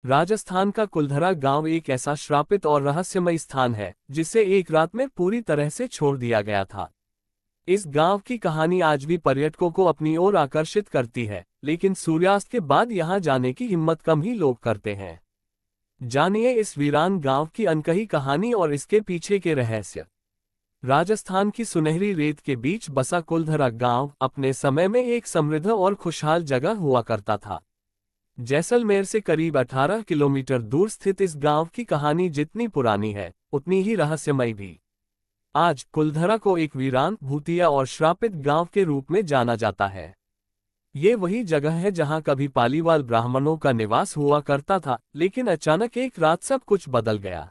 राजस्थान का कुलधरा गांव एक ऐसा श्रापित और रहस्यमय स्थान है जिसे एक रात में पूरी तरह से छोड़ दिया गया था। इस गांव की कहानी आज भी पर्यटकों को अपनी ओर आकर्षित करती है, लेकिन सूर्यास्त के बाद यहां जाने की हिम्मत कम ही लोग करते हैं। जानिए इस वीरान गांव की अनकही कहानी और इसके पीछे के रहस्य। राजस्थान की सुनहरी रेत के बीच बसा कुलधरा गांव अपने समय में एक समृद्ध और खुशहाल जगह हुआ करता था। जैसलमेर से करीब 18 किलोमीटर दूर स्थित इस गांव की कहानी जितनी पुरानी है, उतनी ही रहस्यमय भी। आज कुलधरा को एक वीरान, भूतिया और श्रापित गांव के रूप में जाना जाता है। ये वही जगह है जहां कभी पालीवाल ब्राह्मणों का निवास हुआ करता था, लेकिन अचानक एक रात सब कुछ बदल गया।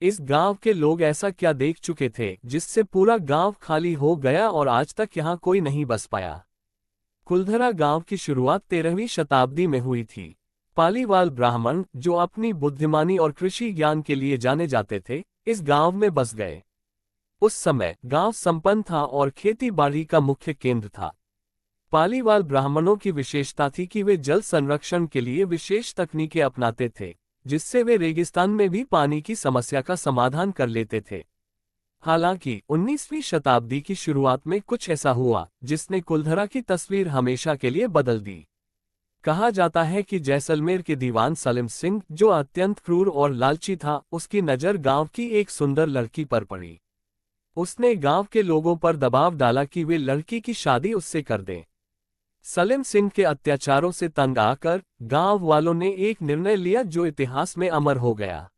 इस गांव के लोग ऐसा क्या देख चुके थे जिससे पूरा गांव खाली हो गया और आज तक यहां कोई नहीं बस पाया। कुलधरा गांव की शुरुआत 13वीं शताब्दी में हुई थी। पालीवाल ब्राह्मण, जो अपनी बुद्धिमानी और कृषि ज्ञान के लिए जाने जाते थे, इस गांव में बस गए। उस समय गांव संपन्न था और खेती बाड़ी का मुख्य केंद्र था। पालीवाल ब्राह्मणों की विशेषता थी कि वे जल संरक्षण के लिए विशेष तकनीकें अपनाते थे, जिससे वे रेगिस्तान में भी पानी की समस्या का समाधान कर लेते थे। हालांकि 19वीं शताब्दी की शुरुआत में कुछ ऐसा हुआ जिसने कुलधरा की तस्वीर हमेशा के लिए बदल दी। कहा जाता है कि जैसलमेर के दीवान सलीम सिंह, जो अत्यंत क्रूर और लालची था, उसकी नज़र गांव की एक सुंदर लड़की पर पड़ी। उसने गांव के लोगों पर दबाव डाला कि वे लड़की की शादी उससे कर दें। सलीम सिंह के अत्याचारों से तंग आकर गांव वालों ने एक निर्णय लिया जो इतिहास में अमर हो गया।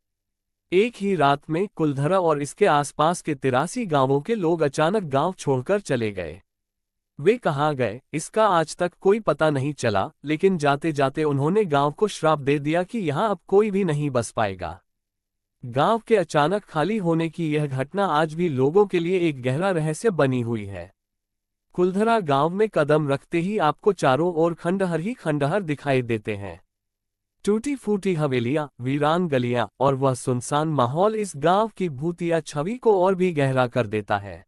एक ही रात में कुलधरा और इसके आसपास के 83 गांवों के लोग अचानक गांव छोड़कर चले गए। वे कहाँ गए, इसका आज तक कोई पता नहीं चला, लेकिन जाते जाते उन्होंने गांव को श्राप दे दिया कि यहां अब कोई भी नहीं बस पाएगा। गांव के अचानक खाली होने की यह घटना आज भी लोगों के लिए एक गहरा रहस्य बनी हुई है। कुलधरा गांव में कदम रखते ही आपको चारों ओर खंडहर ही खंडहर दिखाई देते हैं। टूटी फूटी हवेलियां, वीरान गलियां और वह सुनसान माहौल इस गांव की भूतिया छवि को और भी गहरा कर देता है।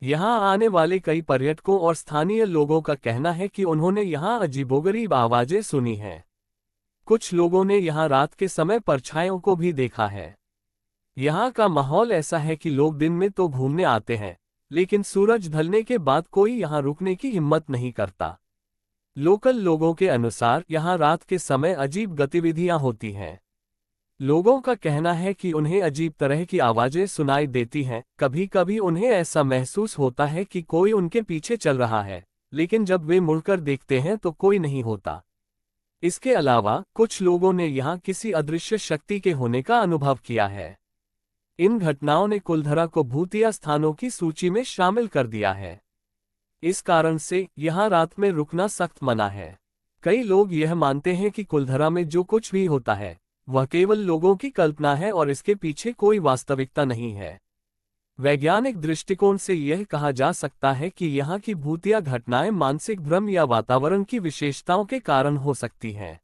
यहां आने वाले कई पर्यटकों और स्थानीय लोगों का कहना है कि उन्होंने यहां अजीबोगरीब आवाजें सुनी हैं। कुछ लोगों ने यहां रात के समय परछाइयों को भी देखा है। यहां का माहौल ऐसा है कि लोग दिन में तो घूमने आते हैं, लेकिन सूरज ढलने के बाद कोई यहां रुकने की हिम्मत नहीं करता। लोकल लोगों के अनुसार यहां रात के समय अजीब गतिविधियां होती हैं। लोगों का कहना है कि उन्हें अजीब तरह की आवाजें सुनाई देती हैं। कभी कभी उन्हें ऐसा महसूस होता है कि कोई उनके पीछे चल रहा है, लेकिन जब वे मुड़कर देखते हैं तो कोई नहीं होता। इसके अलावा कुछ लोगों ने यहां किसी अदृश्य शक्ति के होने का अनुभव किया है। इन घटनाओं ने कुलधरा को भूतिया स्थानों की सूची में शामिल कर दिया है। इस कारण से यहां रात में रुकना सख्त मना है। कई लोग यह मानते हैं कि कुलधरा में जो कुछ भी होता है वह केवल लोगों की कल्पना है और इसके पीछे कोई वास्तविकता नहीं है। वैज्ञानिक दृष्टिकोण से यह कहा जा सकता है कि यहाँ की भूतिया घटनाएं मानसिक भ्रम या वातावरण की विशेषताओं के कारण हो सकती हैं।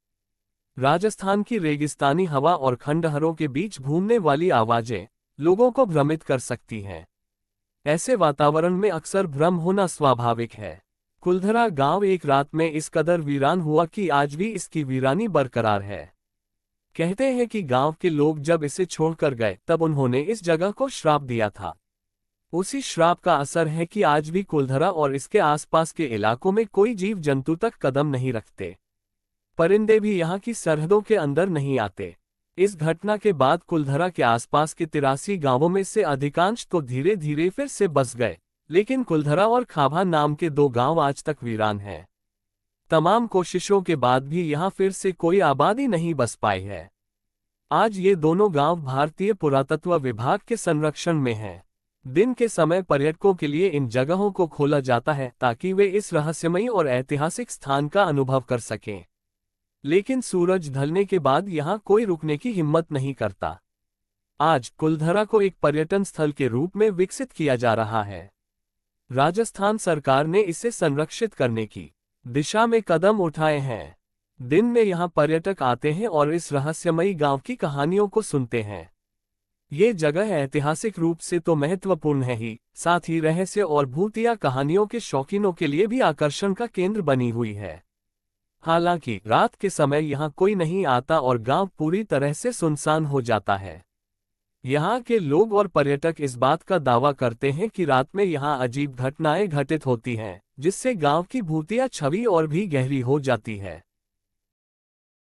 राजस्थान की रेगिस्तानी हवा और खंडहरों के बीच घूमने वाली आवाजें लोगों को भ्रमित कर सकती हैं। ऐसे वातावरण में अक्सर भ्रम होना स्वाभाविक है। कुलधरा गांव एक रात में इस कदर वीरान हुआ कि आज भी इसकी वीरानी बरकरार है। कहते हैं कि गांव के लोग जब इसे छोड़कर गए तब उन्होंने इस जगह को श्राप दिया था। उसी श्राप का असर है कि आज भी कुलधरा और इसके आसपास के इलाकों में कोई जीव जंतु तक कदम नहीं रखते। परिंदे भी यहाँ की सरहदों के अंदर नहीं आते। इस घटना के बाद कुलधरा के आसपास के 83 गांवों में से अधिकांश तो धीरे धीरे फिर से बस गए, लेकिन कुलधरा और खाभा नाम के 2 गांव आज तक वीरान हैं। तमाम कोशिशों के बाद भी यहां फिर से कोई आबादी नहीं बस पाई है। आज ये दोनों गांव भारतीय पुरातत्व विभाग के संरक्षण में हैं। दिन के समय पर्यटकों के लिए इन जगहों को खोला जाता है ताकि वे इस रहस्यमयी और ऐतिहासिक स्थान का अनुभव कर सकें। लेकिन सूरज ढलने के बाद यहां कोई रुकने की हिम्मत नहीं करता। आज कुलधरा को एक पर्यटन स्थल के रूप में विकसित किया जा रहा है। राजस्थान सरकार ने इसे संरक्षित करने की दिशा में कदम उठाए हैं। दिन में यहां पर्यटक आते हैं और इस रहस्यमयी गांव की कहानियों को सुनते हैं। ये जगह ऐतिहासिक रूप से तो महत्वपूर्ण है ही, साथ ही रहस्य और भूतिया कहानियों के शौकीनों के लिए भी आकर्षण का केंद्र बनी हुई है। हालांकि रात के समय यहाँ कोई नहीं आता और गांव पूरी तरह से सुनसान हो जाता है। यहाँ के लोग और पर्यटक इस बात का दावा करते हैं कि रात में यहाँ अजीब घटनाएं घटित होती हैं, जिससे गांव की भूतिया छवि और भी गहरी हो जाती है।